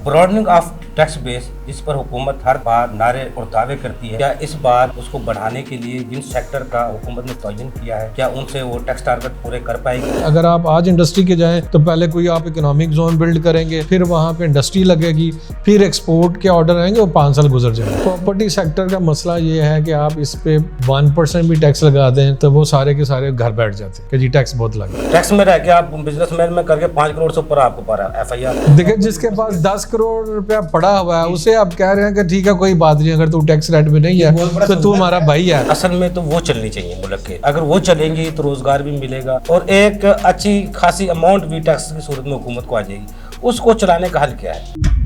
Broadening of tax base जिस पर हुकूमत हर बार नारे और दावे करती है, क्या इस बार उसको बढ़ाने के लिए जिन सेक्टर का हुकूमत ने तयन किया है, क्या उनसे वो टैक्स टारगेट पूरे कर पाएगी? अगर आप आज इंडस्ट्री के जाएं तो पहले कोई आप इकोनॉमिक जोन बिल्ड करेंगे, फिर वहाँ पे इंडस्ट्री लगेगी, फिर एक्सपोर्ट के ऑर्डर आएंगे, वो 5 साल गुजर जाएंगे। प्रॉपर्टी सेक्टर का मसला ये है कि आप इस पे 1% भी टैक्स लगा दें तो वो सारे के सारे घर बैठ जाते हैं कि जी टैक्स बहुत लगा। टैक्स में रह के आप बिजनेसमैन में करके 5 करोड़ से ऊपर आपको पा FIR। देखिए, जिसके पास 10 करोड़ रुपया पड़ा हुआ है उसे आप कह रहे हैं कि ठीक है कोई बात नहीं, अगर तू टैक्स रेट में नहीं है तो तू हमारा भाई है। असल में तो वो चलनी चाहिए मुल्क के, अगर वो चलेंगी तो रोजगार भी मिलेगा और एक अच्छी खासी अमाउंट भी टैक्स की सूरत में हुकूमत को आ जाएगी। उसको चलाने का हल क्या है?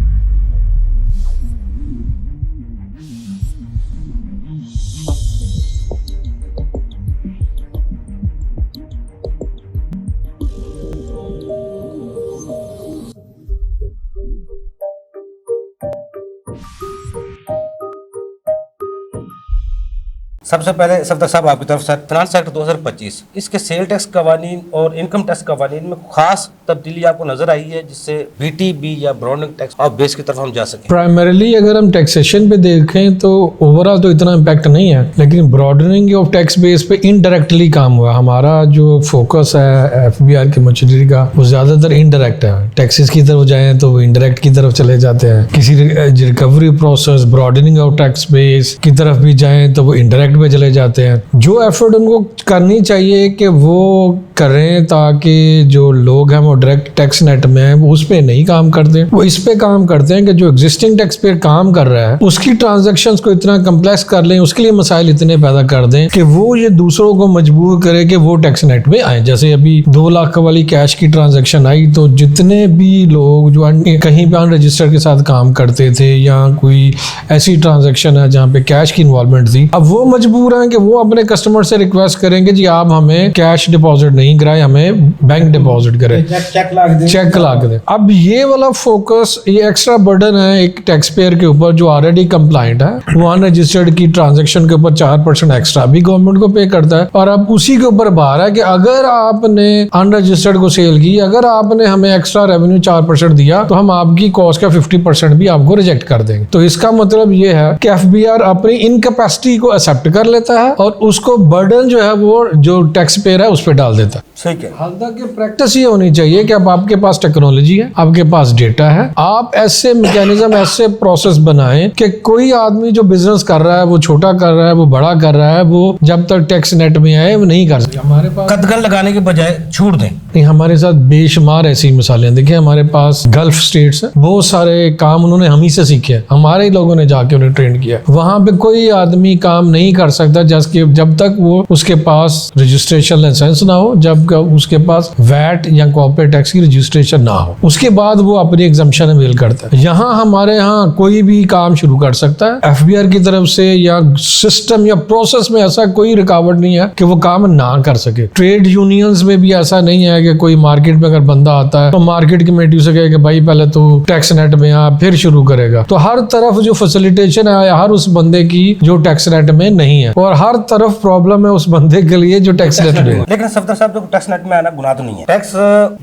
सबसे पहले सफदर साहब आपकी तरफ से फाइनेंस एक्ट 2025 इसके सेल टैक्स कवानीन और इनकम टैक्स कवानीन में खास तब्दीली आपको नजर आई है जिससे BTB या ब्रॉडनिंग टैक्स ऑफ बेस की तरफ हम जा सकें? प्राइमरीली अगर हम टैक्सेशन पे देखें तो ओवरऑल तो इतना इम्पैक्ट नहीं है, लेकिन ब्रॉडनिंग ऑफ टैक्स बेस पे इनडायरेक्टली काम हुआ। हमारा जो फोकस है FBR की मशीनरी का वो ज्यादातर इनडायरेक्ट है। टैक्सेस की तरफ जाएं तो वो इनडायरेक्ट की तरफ चले जाते हैं। किसी recovery process broadening of tax base की तरफ भी जाएं तो वो इनडायरेक्ट में चले जाते हैं। जो एफर्ट उनको करनी चाहिए कि वो करें ताकि जो लोग हैं वो डायरेक्ट टैक्स नेट में है वो उस पे नहीं काम करते, वो इस पे काम करते हैं कि जो एग्जिस्टिंग टैक्स पेयर काम कर रहा है उसकी ट्रांजैक्शंस को इतना कम्प्लेक्स कर लें, उसके लिए मसाइल इतने पैदा कर दें कि वो ये दूसरों को मजबूर करे कि वो टैक्स नेट में आए। जैसे अभी 2 लाख वाली कैश की ट्रांजेक्शन आई तो जितने भी लोग जो कहीं पे अनरजिस्टर्ड के साथ काम करते थे या कोई ऐसी ट्रांजेक्शन है जहाँ पे कैश की इन्वॉल्वमेंट थी, अब वो मजबूर हैं कि वो अपने कस्टमर से रिक्वेस्ट करेंगे जी आप हमें कैश डिपॉजिट नहीं कराए, हमें बैंक डिपॉजिट करें, चेक ला के दें। अब ये वाला फोकस, ये एक्स्ट्रा बर्डन है एक टैक्स पेयर के ऊपर जो ऑलरेडी कंप्लाइंट है, वो अनरजिस्टर्ड की ट्रांजेक्शन के ऊपर 4% एक्स्ट्रा भी गवर्नमेंट को पे करता है। और अब उसी के ऊपर बार है कि अगर आपने अनरजिस्टर्ड को सेल की, अगर आपने हमें एक्स्ट्रा रेवेन्यू 4% दिया तो हम आपकी कॉस्ट का 50% भी आपको रिजेक्ट कर देंगे। तो इसका मतलब ये है कि FBR अपनी इनकैपेसिटी को एक्सेप्ट कर लेता है और उसको बर्डन जो है वो जो टैक्स पेयर है उस पर डाल देता है। ठीक है। हालांकि प्रैक्टिस ये होनी चाहिए कि अब आपके पास टेक्नोलॉजी है, आपके पास डेटा है, आप ऐसे मैकेनिज्म ऐसे प्रोसेस बनाएं कि कोई आदमी जो बिजनेस कर रहा है, वो छोटा कर रहा है, वो बड़ा कर रहा है, वो जब तक टैक्स नेट में आए वो नहीं कर सकते। हमारे पास कदगन लगाने के बजाय छूट दें। नहीं, हमारे साथ बेशुमार ऐसी मिसालें। देखिए, हमारे पास गल्फ स्टेट्स है, बहुत सारे काम उन्होंने हम ही से सीखे, हमारे ही लोगों ने जाके उन्हें ट्रेन किया। वहां पे कोई आदमी काम नहीं कर सकता जब तक वो उसके पास रजिस्ट्रेशन लाइसेंस ना हो, जब उसके पास वैट या कॉर्पोरेट टैक्स की रजिस्ट्रेशन ना हो, उसके बाद वो अपनी एग्जम्पशन अवेल करता है। यहाँ हमारे यहाँ कोई भी काम शुरू कर सकता है। FBR की तरफ से या सिस्टम या प्रोसेस में ऐसा कोई रुकावट नहीं है कि वो काम ना कर सके। ट्रेड यूनियंस में भी ऐसा नहीं है कि कोई मार्केट में अगर बंदा आता है तो मार्केट कमेटी से कहे कि भाई पहले तो टैक्स नेट में आ फिर शुरू करेगा। तो हर तरफ जो फैसिलिटेशन है हर उस बंदे की जो टैक्स नेट में नहीं है, और हर तरफ प्रॉब्लम है उस बंदे के लिए जो टैक्स नेट में है। लेकिन सफदर साहब, जो टैक्स नेट में आना गुनाह तो नहीं है। टैक्स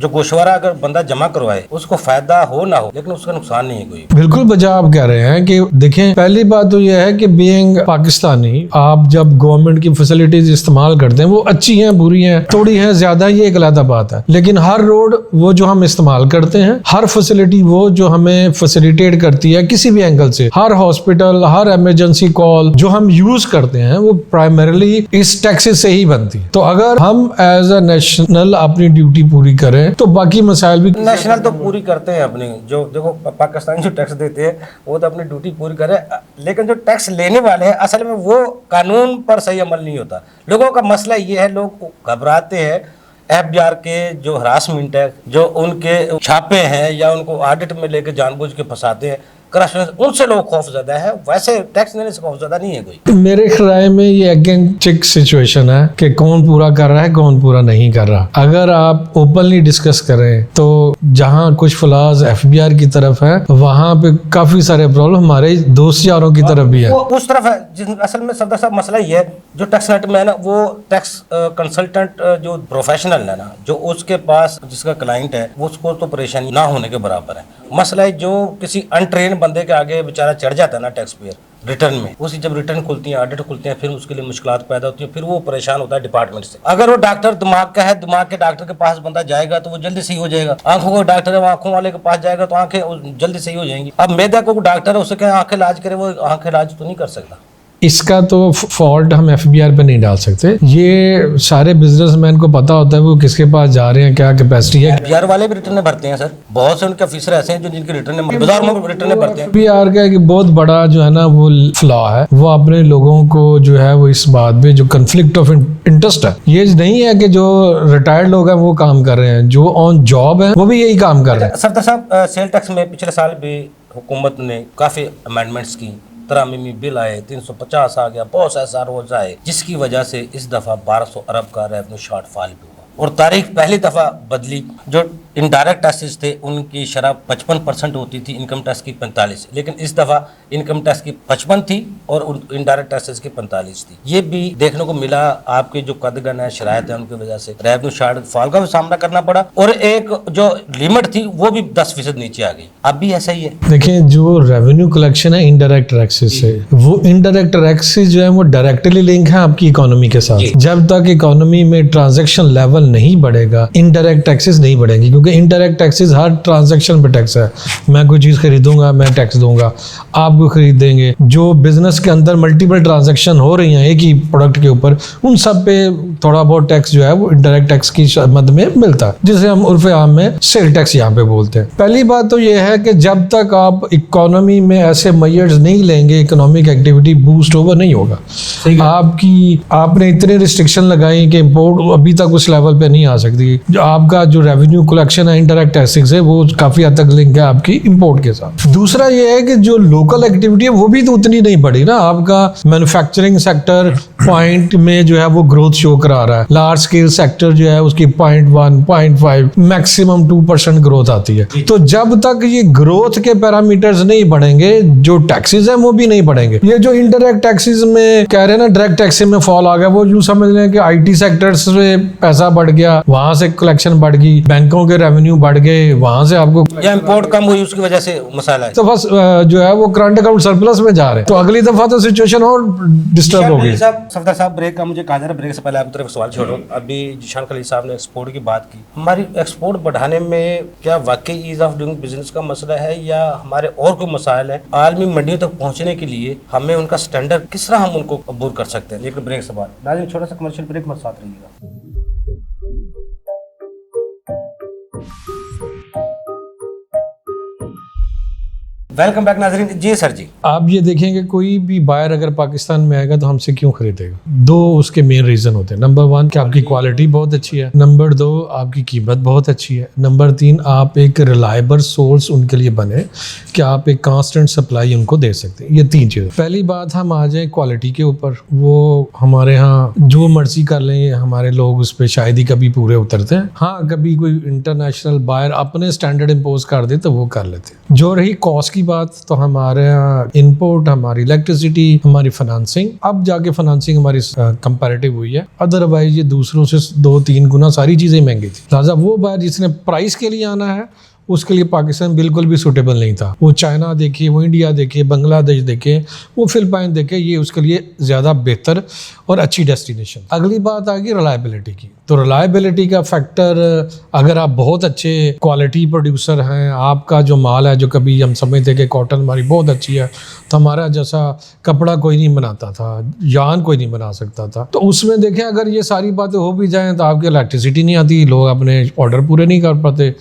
जो गोशवारा अगर बंदा जमा करवाए उसको फायदा हो ना हो, लेकिन उसका नुकसान नहीं है कोई। बिल्कुल बजा आप कह रहे हैं कि देखें, पहली बात तो यह है कि बीइंग पाकिस्तानी आप जब गवर्नमेंट की फैसिलिटीज इस्तेमाल करते हैं वो अच्छी हैं, बुरी हैं, थोड़ी हैं, ज्यादा, ये एक अलग बात है। लेकिन हर रोड वो जो हम इस्तेमाल करते हैं, हर फैसिलिटी वो जो हमें फैसिलिटेट करती है किसी भी एंगल से, हर हॉस्पिटल, हर इमरजेंसी कॉल जो हम यूज करते हैं वो प्राइमरीली इस टैक्सेस से ही बनती है। तो अगर हम एज अ नेशनल अपनी ड्यूटी पूरी करें तो बाकी मसाइल भी नेशनल तो पूरी करते हैं अपनी। जो देखो पाकिस्तानी जो टैक्स देते हैं वो तो अपनी ड्यूटी पूरी करे, लेकिन जो टैक्स लेने वाले हैं असल में वो कानून पर सही अमल नहीं होता। लोगों का मसला ये है, लोग घबराते हैं FBR के जो हरासमेंट है, जो उनके छापे हैं या उनको ऑडिट में लेके जानबूझ के फंसाते हैं, करप्शन, उनसे लोग खौफ ज्यादा है, वैसे टैक्स देने से खौफ ज्यादा नहीं है कोई। मेरे ख्याल में ये अगेन चिक सिचुएशन है कि कौन पूरा कर रहा है कौन पूरा नहीं कर रहा। अगर आप ओपनली डिस्कस करें तो जहां कुछ फ्लॉज एफबीआर की तरफ है वहां पे काफी सारे प्रॉब्लम हमारे दोस्त यारों की तरफ भी है। वो उस तरफ है जिस असल में सफदर साहब मसला ये है, जो टैक्स नेट में है ना, वो टैक्स कंसल्टेंट जो प्रोफेशनल है ना, जो उसके पास जिसका क्लाइंट है वो उसको तो परेशानी ना होने के बराबर है। मसला है जो किसी अनट्रेन बंदे के आगे बेचारा चढ़ जाता है ना टैक्स पेयर रिटर्न में, उसी जब रिटर्न खुलती है, ऑडिट खुलते हैं, फिर उसके लिए मुश्किलात पैदा होती है, फिर वो परेशान होता है डिपार्टमेंट से। अगर वो डॉक्टर दिमाग का है, दिमाग के डॉक्टर के पास बंदा जाएगा तो वो जल्दी सही हो जाएगा। आंखों का डॉक्टर है, वो आंखों वाले के पास जाएगा तो आंखें जल्दी सही हो जाएंगी। अब मैदा को डॉक्टर है, उससे क्या आंखें इलाज करे, वो आंखें इलाज तो नहीं कर सकता। इसका तो फॉल्ट हम एफबीआर पे नहीं डाल सकते। ये सारे बिजनेसमैन को पता होता है वो किसके पास जा रहे हैं, क्या कैपेसिटी है। एफबीआर वाले भी रिटर्न भरते हैं सर, बहुत से उनके ऑफिसर ऐसे हैं जो जिनके रिटर्न बाजार में रिटर्न भरते हैं। एफबीआर का एक बहुत बड़ा जो है ना वो फ्लॉ है, वो अपने लोगों को जो है वो इस बात पे जो कन्फ्लिक्ट ऑफ इंटरेस्ट है, ये नहीं है कि जो रिटायर्ड लोग हैं वो काम कर रहे हैं, जो ऑन जॉब है वो भी यही काम कर रहे हैं। सफदर साहब, सेल टैक्स में पिछले साल भी हुकूमत ने काफी अमेंडमेंट्स की, तरामीमी बिल आए, 350 आ गया, बहुत ऐसा रोज आए, जिसकी वजह से इस दफा 1200 अरब का रेवेन्यू शॉर्टफॉल भी हुआ। और तारीख पहली दफा बदली, जो इनडायरेक्ट टैक्सेस थे उनकी शरह 55% होती थी, इनकम टैक्स की 45, लेकिन इस दफा इनकम टैक्स की 55 थी और इनडायरेक्ट टैक्सेस की 45 थी। ये भी देखने को मिला। आपके जो कदगन है, शरायत है, उनकी वजह से रेवेन्यू शॉर्टफॉल का भी सामना करना पड़ा और एक जो लिमिट थी वो भी 10% नीचे आ गई। अब भी ऐसा ही है। देखिए, जो रेवेन्यू कलेक्शन है इनडायरेक्ट टैक्सेस से, वो इनडायरेक्ट टैक्सेस जो है वो डायरेक्टली लिंक है आपकी इकोनॉमी के साथ। जब तक इकोनॉमी में ट्रांजैक्शन लेवल नहीं बढ़ेगा, इनडायरेक्ट टैक्सेस नहीं बढ़ेंगे, क्योंकि इनडायरेक्ट टैक्सेस हर ट्रांजैक्शन पे टैक्स है। मैं कोई चीज़ खरीदूंगा, मैं टैक्स दूंगा, आप कोई खरीद देंगे। जो बिजनेस के अंदर मल्टीपल ट्रांजैक्शन हो रही हैं एक ही प्रोडक्ट के ऊपर, उन सब पे थोड़ा बहुत टैक्स जो है वो इनडायरेक्ट टैक्स की मद में मिलता है, जिसे हम उर्फ आम में सेल टैक्स यहाँ पे बोलते हैं। पहली बात तो ये है कि जब तक आप इकोनॉमी में ऐसे मेजर्स नहीं लेंगे, इकोनॉमिक एक्टिविटी बूस्ट ओवर नहीं होगा। आपने इतने रिस्ट्रिक्शन लगाई कि इम्पोर्ट अभी तक उस लेवल पे नहीं आ सकती। जो आपका जो रेवेन्यू कलेक्शन है इनडायरेक्ट टैक्सेस है, वो काफी हद तक लिंक है आपकी इंपोर्ट के साथ। दूसरा ये है कि जो लोकल एक्टिविटी है वो भी तो उतनी नहीं बढ़ी ना। आपका मैन्युफैक्चरिंग सेक्टर पॉइंट में जो है वो ग्रोथ शो करा रहा है। लार्ज स्केल सेक्टर जो है उसकी 0.1, 0.5 मैक्सिमम 2% ग्रोथ आती है। तो जब तक ये ग्रोथ के पैरामीटर्स नहीं बढ़ेंगे, जो टैक्सेस है वो भी नहीं बढ़ेंगे। ये जो इनडायरेक्ट टैक्सेस में कह रहे हैं ना, डायरेक्ट टैक्सेस में फॉल आ गया, वो यूं समझ लें कि आईटी सेक्टर से पैसा बढ़ गया, वहां से कलेक्शन बढ़ गई, बैंकों के रेवेन्यू बढ़ गए, वहां से आपको या इंपोर्ट कम हुई, उसकी वजह से मसाला है। तो बस जो है वो करंट अकाउंट सरप्लस में जा रहे हैं। तो अगली दफा तो सिचुएशन और डिस्टर्ब हो गई। सफदर साहब, ब्रेक का मुझे कहा जा रहा है, ब्रेक से पहले आपकी तरफ सवाल छोड़ो। अभी जिशान खलील साहब ने एक्सपोर्ट की बात की। हमारी एक्सपोर्ट बढ़ाने में क्या वाकई ईज ऑफ डूइंग बिजनेस का मसला है या हमारे और कोई मसाइल है? आलमी मंडियों तक पहुंचने के लिए हमें उनका स्टैंडर्ड किस तरह हम उनको अबूर कर सकते हैं? लेकिन ब्रेक से बाद नाज़रीन, छोटा सा कमर्शियल ब्रेक, मत साथ रहिएगा। वेलकम बैक नाजरीन। जी सर जी, आप ये देखेंगे कोई भी बायर अगर पाकिस्तान में आएगा तो हमसे क्यों खरीदेगा? दो उसके मेन रीजन होते हैं। नंबर 1 कि आपकी क्वालिटी बहुत अच्छी है, नंबर 2 आपकी कीमत बहुत अच्छी है, नंबर 3 आप एक रिलायबल सोर्स उनके लिए बने कि आप एक कांस्टेंट सप्लाई उनको दे सकते हैं। ये 3 चीज़। पहली बात, हम आ जाए क्वालिटी के ऊपर, वो हमारे यहाँ जो मर्जी कर लें, हमारे लोग उस पर शायद ही कभी पूरे उतरते हैं। हाँ, कभी कोई इंटरनेशनल बायर अपने स्टैंडर्ड इम्पोज कर दे तो वो कर लेते हैं। जो रही कॉस्ट की बात, तो हमारे यहाँ इनपुट, हमारी इलेक्ट्रिसिटी, हमारी फाइनेंसिंग, अब जाके फाइनेंसिंग हमारी कंपैरेटिव हुई है। अदरवाइज ये दूसरों से 2-3 गुना सारी चीज़ें महंगी थी। लिहाजा वो बायर जिसने प्राइस के लिए आना है उसके लिए पाकिस्तान बिल्कुल भी सूटेबल नहीं था। वो चाइना देखिए, वो इंडिया देखिए, बांग्लादेश देखिए, वो फिलिपाइन देखिए, ये उसके लिए ज़्यादा बेहतर और अच्छी डेस्टिनेशन। अगली बात आ गई रिलायबिलिटी की। तो रिलायबिलिटी का फैक्टर, अगर आप बहुत अच्छे क्वालिटी प्रोड्यूसर हैं, आपका जो माल है, जो कभी हम समझते कि कॉटन हमारी बहुत अच्छी है, तो हमारा जैसा कपड़ा कोई नहीं बनाता था, यान कोई नहीं बना सकता था, तो उसमें देखें अगर ये सारी बातें हो भी जाएँ तो आपकी इलेक्ट्रिसिटी नहीं आती, लोग अपने ऑर्डर पूरे नहीं कर पाते।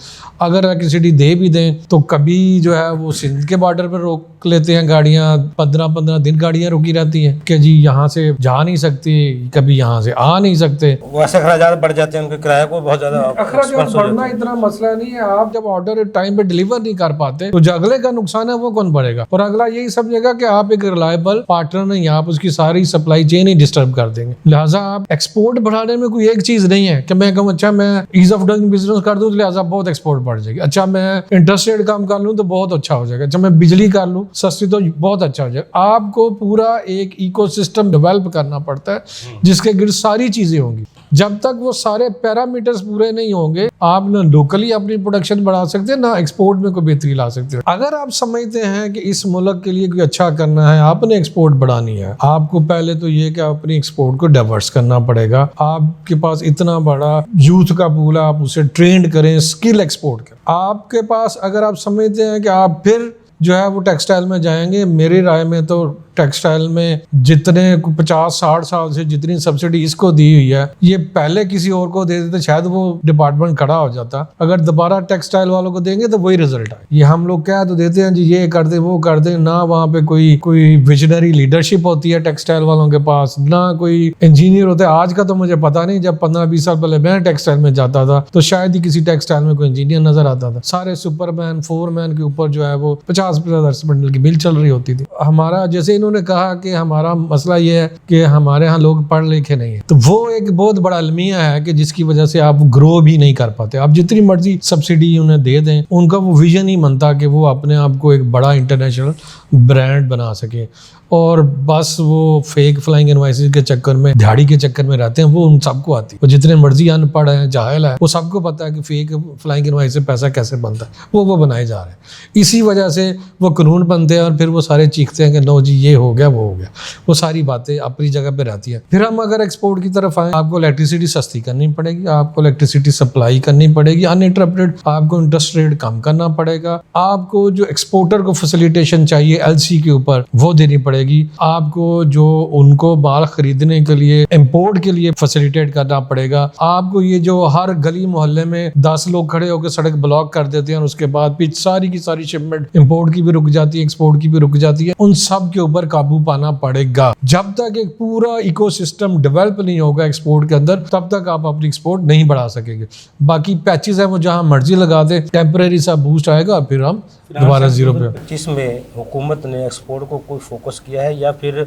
अगर इलेक्ट्रिसिटी दे भी दें तो कभी जो है वो सिंध के बॉर्डर पर रोक लेते हैं गाड़ियाँ, 15-15 दिन गाड़ियाँ रुकी रहती हैं कि जी यहाँ से जा नहीं सकती, कभी यहाँ से आ नहीं सकते। वैसे खराजात बढ़ जाते हैं, उनके किराए को बहुत ज्यादा अखराज expense हो बढ़ना जाते हैं। इतना मसला नहीं है। आप जब ऑर्डर टाइम पे डिलीवर नहीं कर पाते तो जो अगले का नुकसान है वो कौन बढ़ेगा, और अगला यही समझेगा कि आप एक रिलायबल पार्टनर नहीं, आप उसकी सारी सप्लाई चेन ही डिस्टर्ब कर देंगे। लिहाजा आप एक्सपोर्ट बढ़ाने में कोई एक चीज नहीं है कि मैं कहूँ अच्छा मैं ईज ऑफ डूइंग बिजनेस कर दूं तो लिहाजा बहुत एक्सपोर्ट बढ़ जाएगी, अच्छा मैं इंटरेस्ट रेट कम कर लूं तो बहुत अच्छा हो जाएगा, अच्छा मैं बिजली कर लूं सस्ती तो बहुत अच्छा हो जाएगा। आपको पूरा एक इकोसिस्टम डेवलप करना पड़ता है जिसके गिर्द सारी चीजें होंगी। जब तक वो सारे पैरामीटर्स पूरे नहीं होंगे आप ना लोकली अपनी प्रोडक्शन बढ़ा सकते हैं ना एक्सपोर्ट में कोई बेहतरी ला सकते हैं। अगर आप समझते हैं कि इस मुल्क के लिए कोई अच्छा करना है, आपने एक्सपोर्ट बढ़ानी है, आपको पहले तो ये कि अपनी एक्सपोर्ट को डाइवर्स करना पड़ेगा। आपके पास इतना बड़ा यूथ का पूल है, आप उसे ट्रेंड करें, स्किल एक्सपोर्ट करें। आपके पास अगर आप समझते हैं कि आप फिर जो है वो टेक्सटाइल में जाएंगे, मेरी राय में तो टेक्सटाइल में जितने 50-60 साल से जितनी सब्सिडी इसको दी हुई है ये पहले किसी और को दे देते शायद वो डिपार्टमेंट खड़ा हो जाता। अगर दोबारा टेक्सटाइल वालों को देंगे तो वही रिजल्ट आए। ये हम लोग कह तो देते हैं जी ये कर दे वो कर दे, ना वहाँ पे कोई विजनरी लीडरशिप होती है टेक्सटाइल वालों के पास, ना कोई इंजीनियर होते हैं। आज का तो मुझे पता नहीं, जब 15-20 साल पहले मैं टेक्सटाइल में जाता था तो शायद ही किसी टेक्सटाइल में कोई इंजीनियर नजर आता था। सारे सुपरमैन फोरमैन के ऊपर जो है वो 50 बंडल की बिल चल रही होती थी। हमारा जैसे इन्होंने कहा कि हमारा मसला ये है कि हमारे यहाँ लोग पढ़ लिखे नहीं है, तो वो एक बहुत बड़ा अलमिया है कि जिसकी वजह से आप ग्रो भी नहीं कर पाते। आप जितनी मर्जी सब्सिडी उन्हें दे दें, उनका वो विजन नहीं बनता कि वो अपने आप को एक बड़ा इंटरनेशनल ब्रांड बना सके, और बस वो फेक फ्लाइंग इनवॉइसेस के चक्कर में, दिहाड़ी के चक्कर में रहते हैं। वो उन सबको आती है, वो जितने मर्जी अनपढ़ है जाहिल है, वो सबको पता है कि फेक फ्लाइंग इनवॉइस से पैसा कैसे बनता है, वो बनाए जा रहे हैं। इसी वजह से वो कानून बनते हैं और फिर वो सारे चीखते हैं कि नो जी ये हो गया वो हो गया। वो सारी बातें अपनी जगह पे रहती है। फिर हम अगर एक्सपोर्ट की तरफ आए, आपको इलेक्ट्रिसिटी सस्ती करनी पड़ेगी, आपको इलेक्ट्रिसिटी सप्लाई करनी पड़ेगी अनइंटरप्टेड, आपको इंटरेस्ट रेट कम करना पड़ेगा, आपको जो एक्सपोर्टर को फैसिलिटेशन चाहिए एलसी के ऊपर वो देनी पड़ेगी, आपको जो उनको माल खरीदने के लिए इंपोर्ट के लिए फैसिलिटेट करना पड़ेगा, आपको ये जो हर गली मोहल्ले में 10 लोग खड़े होकर सड़क ब्लॉक कर देते हैं और उसके बाद फिर सारी की सारी शिपमेंट इंपोर्ट की भी रुक जाती है, एक्सपोर्ट की भी रुक जाती है, उन सब के ऊपर काबू पाना पड़ेगा। जब तक एक पूरा इकोसिस्टम डेवलप नहीं होगा एक्सपोर्ट के अंदर, तब तक आप अपनी एक्सपोर्ट नहीं बढ़ा सकेंगे। बाकी पैचेस है वो जहां मर्जी लगा दे, टेम्परेरी सा बूस्ट आएगा, फिर हम दोबारा जीरो पे। 2025 में हुकूमत ने एक्सपोर्ट को कोई फोकस किया है या फिर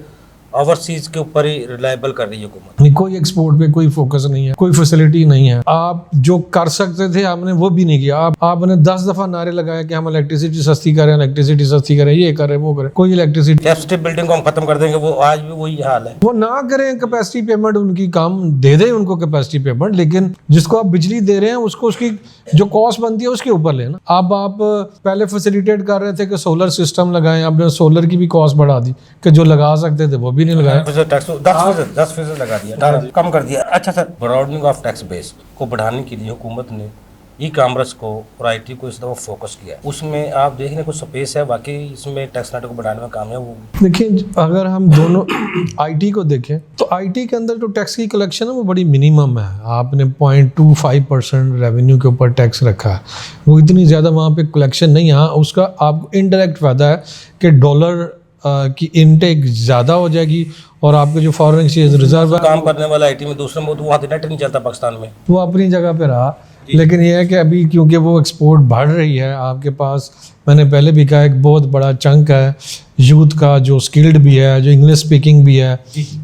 ओवरसीज के ऊपर ही रिलायबल कर रही है हुकूमत? नहीं, कोई एक्सपोर्ट पे कोई फोकस नहीं है, कोई फैसिलिटी नहीं है। आप जो कर सकते थे आपने वो भी नहीं किया। आपने 10 दफा नारे लगाए कि हम इलेक्ट्रिसिटी सस्ती करें, इलेक्ट्रिसिटी सस्ती करें, ये करें वो करें, कोई इलेक्ट्रिसिटी कैपेसिटी बिल्डिंग को हम खत्म कर देंगे, वो आज भी वही हाल है। वो ना करें कैपेसिटी पेमेंट, उनकी काम दे दें उनको कैपेसिटी पेमेंट, लेकिन जिसको आप बिजली दे रहे हैं उसको उसकी जो कॉस्ट बनती है उसके ऊपर लेना। अब आप पहले फैसिलिटेट कर रहे थे कि सोलर सिस्टम लगाएं, आपने सोलर की भी कॉस्ट बढ़ा दी कि जो लगा सकते थे वो भी नहीं लगाया। 10% लगा दिया, 18 कम कर दिया। अच्छा sir, broadening of tax base को बढ़ाने के लिए हुकूमत ने ई कॉमर्स को और आईटी को इस दफा फोकस किया है, उसमें आप देख रहे कुछ स्पेस है वाकई इसमें टैक्स नेट को बढ़ाने में कामयाब होगी? देखिए, अगर हम दोनों आईटी को देखें तो आईटी के अंदर जो टैक्स की कलेक्शन है वो बड़ी मिनिमम है। आपने 0.25% रेवेन्यू के ऊपर टैक्स रखा है, वो इतनी ज़्यादा वहाँ पे कलेक्शन नहीं है। हाँ, उसका आपको इनडायरेक्ट फ़ायदा है कि डॉलर की इनटेक ज़्यादा हो जाएगी और आपके जो फॉरेन एक्सचेंज रिजर्व है, काम करने वाला आईटी में दूसरे में तो वहाँ नेट नहीं चलता पाकिस्तान में, वो अपनी जगह पे रहा। लेकिन ये है कि अभी क्योंकि वो एक्सपोर्ट बढ़ रही है, आपके पास मैंने पहले भी कहा एक बहुत बड़ा चंक है यूथ का जो स्किल्ड भी है, जो इंग्लिश स्पीकिंग भी है,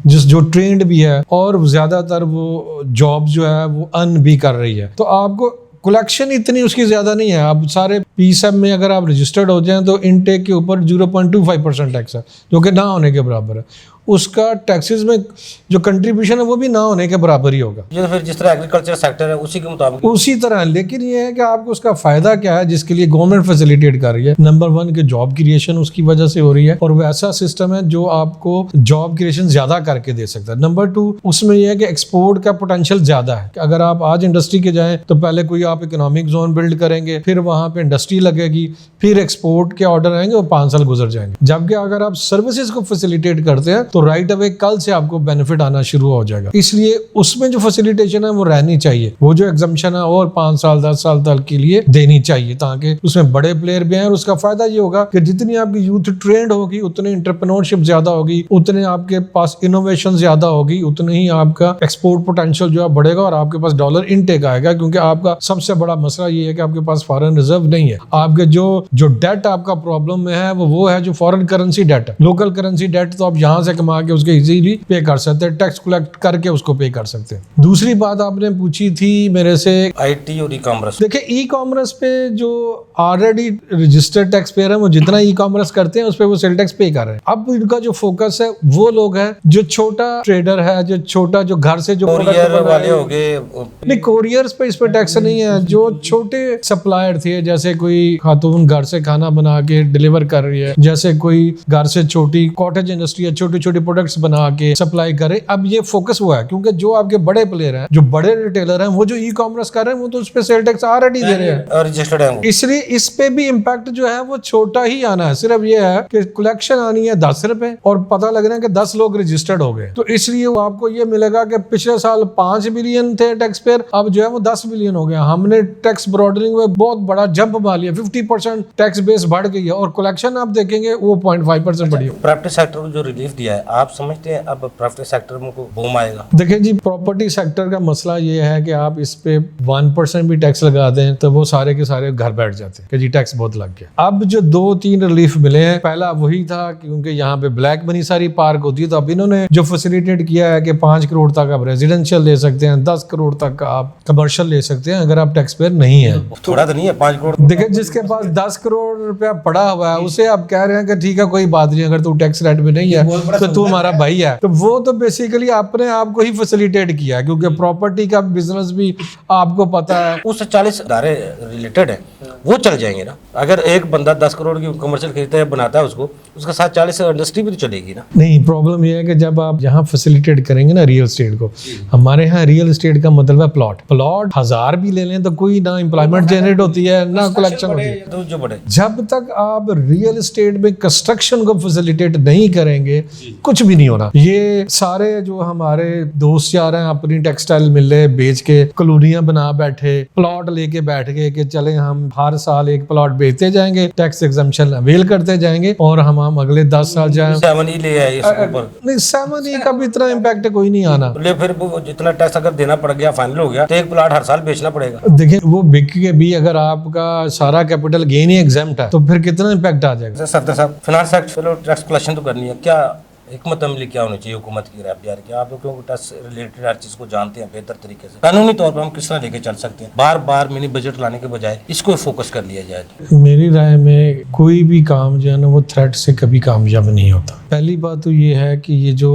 जो ट्रेंड भी है, और ज़्यादातर वो जॉब जो है वो अर्न भी कर रही है। तो आपको कलेक्शन इतनी उसकी ज़्यादा नहीं है। आप सारे पीएसएम में अगर आप रजिस्टर्ड हो जाएं तो इनटेक के ऊपर 0.25% टैक्स है, जो कि ना होने के बराबर है। उसका टैक्सेस में जो कंट्रीब्यूशन है वो भी ना होने के बराबर ही होगा। ये तो फिर जिस तरह एग्रीकल्चर सेक्टर है उसी के मुताबिक उसी तरह। लेकिन ये है कि आपको उसका फायदा क्या है जिसके लिए गवर्नमेंट फैसिलिटेट कर रही है। नंबर 1 के जॉब क्रिएशन उसकी वजह से हो रही है, और वैसा सिस्टम है जो आपको जॉब क्रिएशन ज्यादा करके दे सकता है। नंबर 2 उसमें यह है कि एक्सपोर्ट का पोटेंशियल ज्यादा है। अगर आप आज इंडस्ट्री के जाएं तो पहले कोई आप इकोनॉमिक जोन बिल्ड करेंगे, फिर वहां पे इंडस्ट्री लगेगी, फिर एक्सपोर्ट के ऑर्डर आएंगे और 5 साल गुजर जाएंगे। जबकि अगर आप सर्विसेज को फैसिलिटेट करते हैं तो राइट अवे कल से आपको बेनिफिट आना शुरू हो जाएगा। इसलिए उसमें जो फैसिलिटेशन है वो रहनी चाहिए, वो जो एग्जम्पशन है और 5 साल 10 साल तक के लिए देनी चाहिए, ताकि उसमें बड़े प्लेयर भी हैं। और उसका फायदा ये होगा कि जितनी आपकी यूथ ट्रेंड होगी उतनी एंटरप्रेन्योरशिप ज्यादा होगी, उतने आपके पास इनोवेशन ज्यादा होगी, उतने ही आपका एक्सपोर्ट पोटेंशियल जो है बढ़ेगा और आपके पास डॉलर इनटेक आएगा। क्योंकि आपका सबसे बड़ा मसला ये है कि आपके पास फॉरेन रिजर्व नहीं है। आपके जो डेट आपका प्रॉब्लम में है वो है जो फॉरेन करेंसी डेट है। लोकल करेंसी डेट तो आप यहाँ से कमा के उसके इजीली पे कर सकते हैं, टैक्स कलेक्ट करके उसको पे कर सकते हैं। दूसरी बात आपने पूछी थी मेरे से IT और ई-कॉमर्स। देखिए ई-कॉमर्स पे जो ऑलरेडी रजिस्टर्ड टैक्स पेयर है वो जितना ई-कॉमर्स करते हैं उस पे वो सेल टैक्स पे कर रहे हैं। अब इनका जो फोकस है वो लोग हैं जो छोटा ट्रेडर है, जो छोटा जो घर से जो कोरियर वाले हो गए। नहीं, कोरियर्स पे इस पे टैक्स नहीं है। जो छोटे सप्लायर थे, जैसे कोई खातून घर से खाना बना के डिलीवर कर रही है, जैसे कोई घर से छोटी कॉटेज इंडस्ट्री है, छोटे छोटे प्रोडक्ट्स बना के सप्लाई करे, अब ये फोकस हुआ है। क्योंकि जो आपके बड़े प्लेयर हैं, जो बड़े रिटेलर हैं, वो जो ई कॉमर्स कर रहे हैं वो तो उस पे सेल टैक्स ऑलरेडी दे रहे हैं, रजिस्टर्ड है। इसलिए इस पे भी इम्पैक्ट जो है वो छोटा ही आना है। सिर्फ ये है कि कलेक्शन आनी है 10 रुपए और पता लग रहा है कि 10 लोग रजिस्टर्ड हो गए, तो इसलिए आपको ये मिलेगा कि पिछले साल 5 बिलियन थे टैक्स पेयर, अब जो है वो 10 बिलियन हो गया। हमने टैक्स ब्रॉडनिंग में बहुत बड़ा जंप मार लिया, 50% टैक्स बेस बढ़ गई है और कलेक्शन आप देखेंगे वो 0.5% बढ़ी है। प्राइवेट सेक्टर को जो रिलीफ दिया है, आप समझते हैं अब प्राइवेट सेक्टर में को बूम आएगा? देखिए जी, प्रॉपर्टी सेक्टर का मसला ये है कि आप इस पे 1% भी टैक्स लगा दें तो वो सारे के सारे घर बैठ जाते हैं कि जी टैक्स बहुत लग गया। अब जो 2-3 रिलीफ मिले हैं, पहला वही था क्योंकि यहाँ पे ब्लैक मनी सारी पार्क होती है, तो अब इन्होंने जो फैसिलिटेट किया है कि 5 करोड़ तक आप रेजिडेंशियल ले सकते हैं, 10 करोड़ तक आप कमर्शियल ले सकते हैं अगर आप टैक्स पेयर नहीं है। थोड़ा तो नहीं है 5 करोड़। देखिए, जिसके पास 10 करोड़ रुपया पड़ा हुआ है उसे आप कह रहे हैं कि ठीक है कोई बात नहीं, अगर तू टैक्स रेट में नहीं है तो तू हमारा भाई है, तो वो तो बेसिकली अपने आप को ही फैसिलिटेट किया, क्योंकि प्रॉपर्टी का बिजनेस भी आपको पता है उससे 40 धारे रिलेटेड है, वो चल जाएंगे ना। अगर एक बंदा 10 करोड़ की कमर्शियल खरीदता है, बनाता है उसको, उसके साथ 40 इंडस्ट्री भी तो चलेगी ना। नहीं, प्रॉब्लम ये है कि जब आप यहाँ फैसिलिटेट करेंगे ना रियल एस्टेट को, हमारे यहाँ रियल एस्टेट का मतलब है प्लॉट 1000 भी ले लें तो कोई ना एम्प्लॉयमेंट जनरेट होती है ना कलेक्शन होती है। तो जो बड़े जब तक आप रियल एस्टेट में कंस्ट्रक्शन को फैसिलिटेट नहीं करेंगे कुछ भी नहीं होना। ये सारे जो हमारे दोस्त यार हैं अपनी टेक्सटाइल मिले बेच के कॉलोनियां बना बैठे, प्लॉट लेके बैठ गए कि चले हम हर साल एक प्लॉट बेचते जाएंगे, टैक्स एग्जम्पशन अवेल करते जाएंगे और हम अगले 10 साल जाए। 7E ले आए इसके ऊपर। नहीं, 7E का भी इतना इम्पैक्ट कोई नहीं आना। ले फिर वो जितना टैक्स अगर देना पड़ गया, फाइनल हो गया, तो एक प्लॉट हर साल बेचना पड़ेगा। देखिए, वो बिक के भी अगर आपका सारा कैपिटल गेन ही एग्जाम्प्ट है तो फिर कितना इम्पैक्ट आ जाएगा। सर साहब, फाइनेंस एक्ट चलो टैक्स कलेक्शन तो करनी है, क्या हिकमत अमली क्या होनी चाहिए हुकूमत की राय बिहार की? आप लोग टैक्स रिलेटेड हर चीज को जानते हैं बेहतर तरीके से, कानूनी तौर पर हम किस तरह लेके चल सकते हैं? बार बार मिनी बजट लाने के बजाय इसको फोकस कर लिया जाए। मेरी राय में कोई भी काम जो है ना वो थ्रेट से कभी कामयाब नहीं होता। पहली बात तो ये है कि ये जो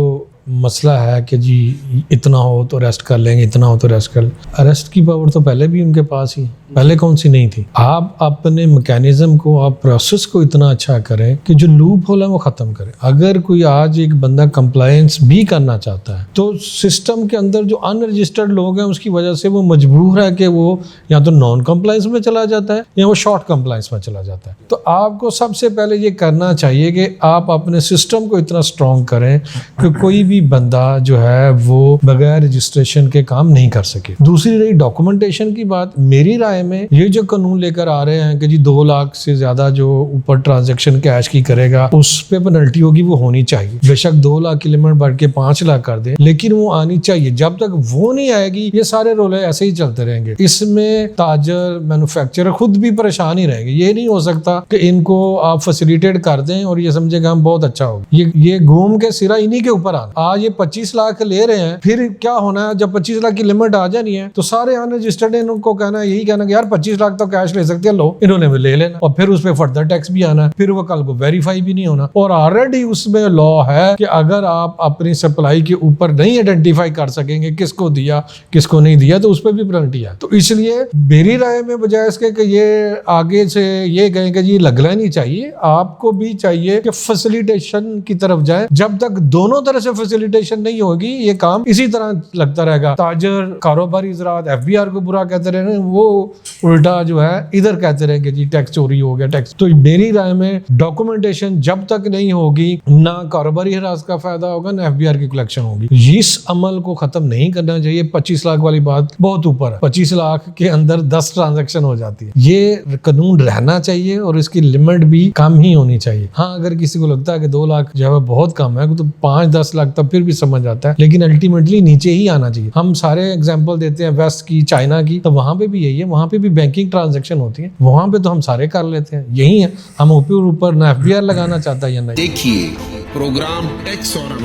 मसला है कि जी इतना हो तो अरेस्ट कर लेंगे, इतना हो तो अरेस्ट कर लेंगे, अरेस्ट की पावर तो पहले भी उनके पास ही, पहले कौन सी नहीं थी। आप अपने मैकेनिज्म को, आप प्रोसेस को इतना अच्छा करें कि जो लूप होल है वो खत्म करें। अगर कोई आज एक बंदा कंप्लायंस भी करना चाहता है तो सिस्टम के अंदर जो अनरजिस्टर्ड लोग हैं उसकी वजह से वो मजबूर है कि वो या तो नॉन कंप्लायंस में चला जाता है या वो शॉर्ट कंप्लायंस में चला जाता है। तो आपको सबसे पहले ये करना चाहिए कि आप अपने सिस्टम को इतना स्ट्रॉन्ग करें कि कोई भी बंदा जो है वो बगैर रजिस्ट्रेशन के काम नहीं कर सके। दूसरी रही डॉक्यूमेंटेशन की बात, मेरी राय में ये जो कानून लेकर आ रहे हैं कि जी 2 लाख से ज्यादा जो ऊपर ट्रांजैक्शन कैश की करेगा उस पे पेनल्टी होगी, वो होनी चाहिए। बेशक 2 लाख की लिमिट बढ़ के 5 लाख कर दे, लेकिन वो आनी चाहिए। जब तक वो नहीं आएगी ये सारे रोले ऐसे ही चलते रहेंगे। इसमें ताजर, मैन्युफैक्चरर खुद भी परेशान ही रहेंगे। ये नहीं हो सकता कि इनको आप फैसिलिटेट कर दें और ये समझेगा हम बहुत अच्छा होगा। ये घूम के सिरा इन्हीं के ऊपर आना। आज ये 25 लाख ले रहे हैं, फिर क्या होना है जब 25 लाख की लिमिट आ जानी है तो सारे अनरजिस्टर्ड इनको कहना है, यही कहना कि यार 25 लाख तो कैश ले सकते हैं, लो इन्होंने भी ले लेना, और फिर उस पर फर्दर टैक्स भी आना है, फिर वो कल को वेरीफाई भी नहीं होना। और ऑलरेडी उसमें लॉ है कि अगर आप अपनी सप्लाई के ऊपर नहीं आइडेंटिफाई कर सकेंगे किसको दिया किसको नहीं दिया तो उस पर भी पेनल्टी है। तो इसलिए मेरी राय में बजाय इसके कि ये आगे से ये कहें कि जी लगना नहीं चाहिए, आपको भी चाहिए कि फैसिलिटेशन की तरफ जाए। जब तक दोनों तरह से फैसिलिटेशन नहीं होगी ये काम इसी तरह लगता रहेगा। ताजर, कारोबारी ज़रात, FBR को बुरा कहते रहे, वो उल्टा जो है इधर कहते रहे कि जी टैक्स चोरी हो गया टैक्स। तो मेरी राय में डॉक्यूमेंटेशन जब तक नहीं होगी, ना कारोबारी हिरास का फायदा होगा, ना एफबीआर की कलेक्शन होगी। इस अमल को खत्म नहीं करना चाहिए। 25 लाख वाली बात बहुत ऊपर है, 25 लाख के अंदर 10 ट्रांजैक्शन हो जाती है। ये कानून रहना चाहिए और इसकी लिमिट भी कम ही होनी चाहिए। हाँ, अगर किसी को लगता है कि 2 लाख जो है बहुत कम है तो 5-10 लाख तब फिर भी समझ आता है, लेकिन अल्टीमेटली नीचे ही आना चाहिए। हम सारे एग्जाम्पल देते हैं वेस्ट की, चाइना की, तो वहां पे भी यही है, वहां पे भी बैंकिंग ट्रांजैक्शन होती है, वहां पे तो हम सारे कर लेते हैं। यही है, हम ऊपर ना एफबीआर लगाना चाहता है या नहीं। देखिए प्रोग्राम टैक्स और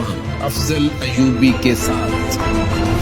अफजल अयूबी के साथ।